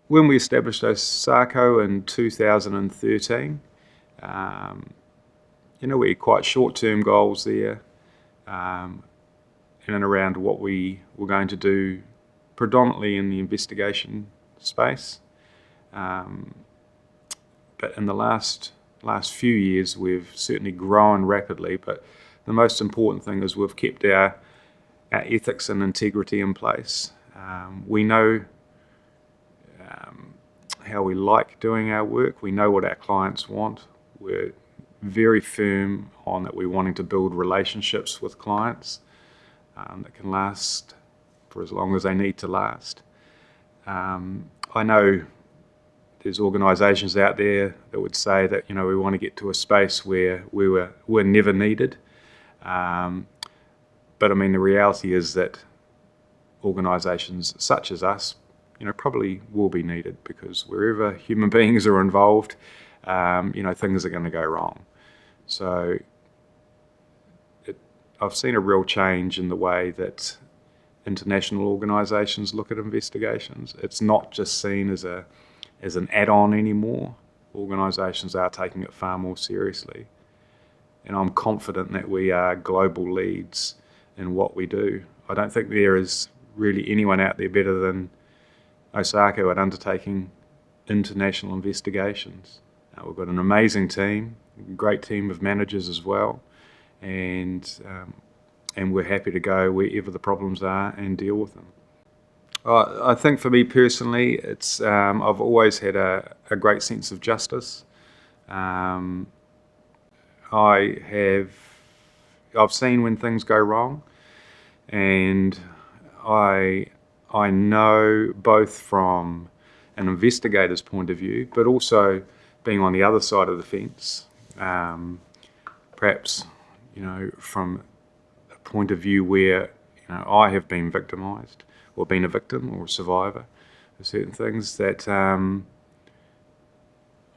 When we established OSACO in 2013, we had quite short-term goals there, in and around what we were going to do predominantly in the investigation space. But in the last few years, we've certainly grown rapidly, but the most important thing is we've kept our ethics and integrity in place. We know how we like doing our work. We know what our clients want. We're very firm on that we're wanting to build relationships with clients that can last for as long as they need to last. I know there's organisations out there that would say that we want to get to a space where we're never needed. But I mean, the reality is that organisations such as us, probably will be needed, because wherever human beings are involved, things are going to go wrong. So I've seen a real change in the way that international organisations look at investigations. It's not just seen as an add-on anymore. Organisations are taking it far more seriously. And I'm confident that we are global leads in what we do. I don't think there is really anyone out there better than OSACO at undertaking international investigations. We've got an amazing team, a great team of managers as well, and we're happy to go wherever the problems are and deal with them. I think for me personally, it's I've always had a great sense of justice. I've seen when things go wrong, and I know both from an investigator's point of view, but also being on the other side of the fence, perhaps from a point of view where I have been victimised or been a victim or a survivor of certain things, that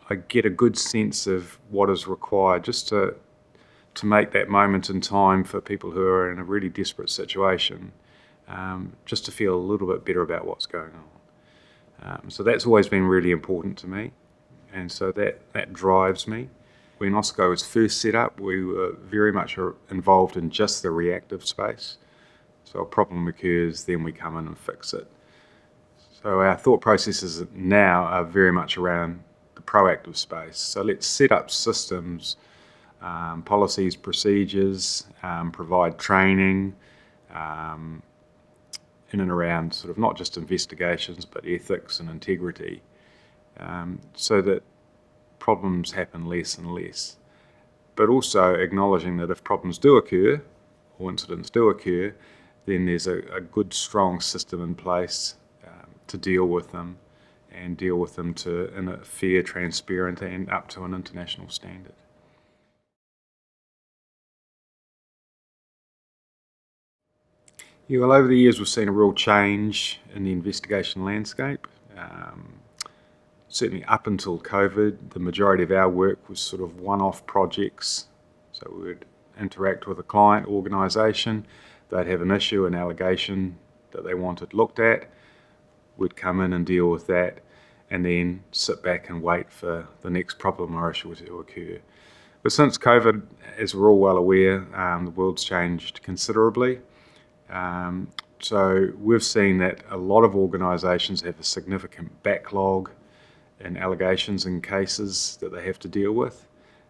I get a good sense of what is required just to make that moment in time for people who are in a really desperate situation, just to feel a little bit better about what's going on. So that's always been really important to me, and so that drives me. When OSACO was first set up, we were very much involved in just the reactive space. So a problem occurs, then we come in and fix it. So our thought processes now are very much around the proactive space. So let's set up systems, policies, procedures, provide training, in and around sort of not just investigations, but ethics and integrity, so that problems happen less and less. But also acknowledging that if problems do occur, or incidents do occur, then there's a good, strong system in place to deal with them, and deal with them in a fair, transparent, and up to an international standard. Yeah, well, over the years we've seen a real change in the investigation landscape. Certainly up until COVID, the majority of our work was sort of one-off projects. So we would interact with a client organisation, they'd have an issue, an allegation that they wanted looked at, we'd come in and deal with that, and then sit back and wait for the next problem or issue to occur. But since COVID, as we're all well aware, the world's changed considerably. So we've seen that a lot of organisations have a significant backlog in allegations and cases that they have to deal with.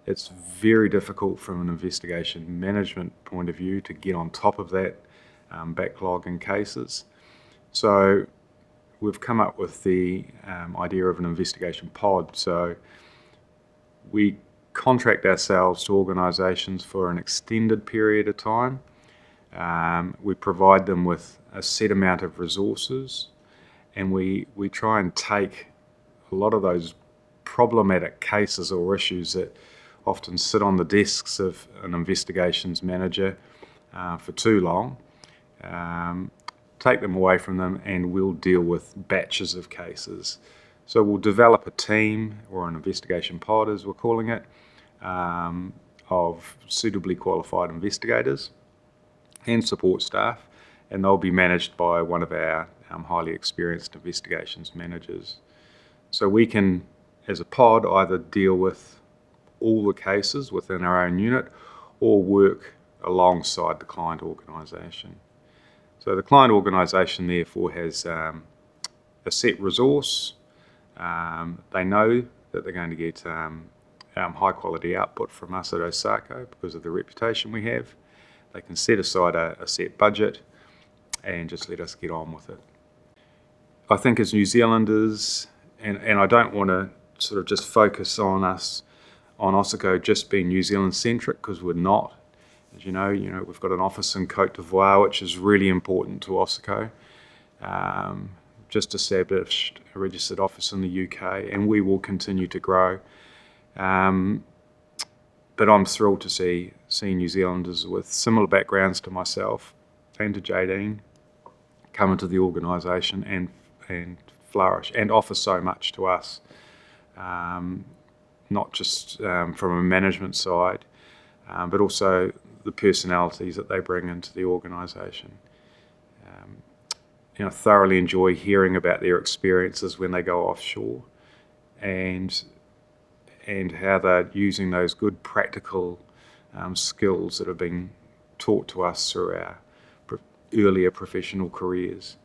It's very difficult from an investigation management point of view to get on top of that backlog in cases. So we've come up with the idea of an investigation pod. So we contract ourselves to organisations for an extended period of time. We provide them with a set amount of resources, and we try and take a lot of those problematic cases or issues that often sit on the desks of an investigations manager for too long, take them away from them, and we'll deal with batches of cases. So we'll develop a team, or an investigation pod as we're calling it, of suitably qualified investigators and support staff, and they'll be managed by one of our highly experienced investigations managers. So we can, as a pod, either deal with all the cases within our own unit or work alongside the client organisation. So the client organisation therefore has a set resource. They know that they're going to get high quality output from us at OSACO because of the reputation we have. They can set aside a set budget and just let us get on with it. I think as New Zealanders, and I don't want to sort of just focus on us, on OSACO just being New Zealand centric, because we're not. As you know, we've got an office in Côte d'Ivoire, which is really important to OSACO. Just established a registered office in the UK, and we will continue to grow. But I'm thrilled to see New Zealanders with similar backgrounds to myself and to Jadine come into the organisation and flourish and offer so much to us, not just from a management side, but also the personalities that they bring into the organisation. Thoroughly enjoy hearing about their experiences when they go offshore, and how they're using those good practical skills that have been taught to us through our earlier professional careers.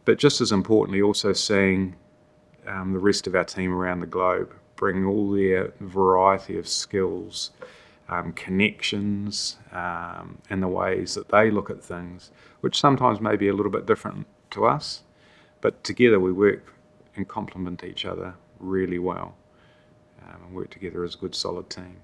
But just as importantly, also seeing the rest of our team around the globe bring all their variety of skills, connections, and the ways that they look at things, which sometimes may be a little bit different to us, but together we work and complement each other really well, and work together as a good solid team.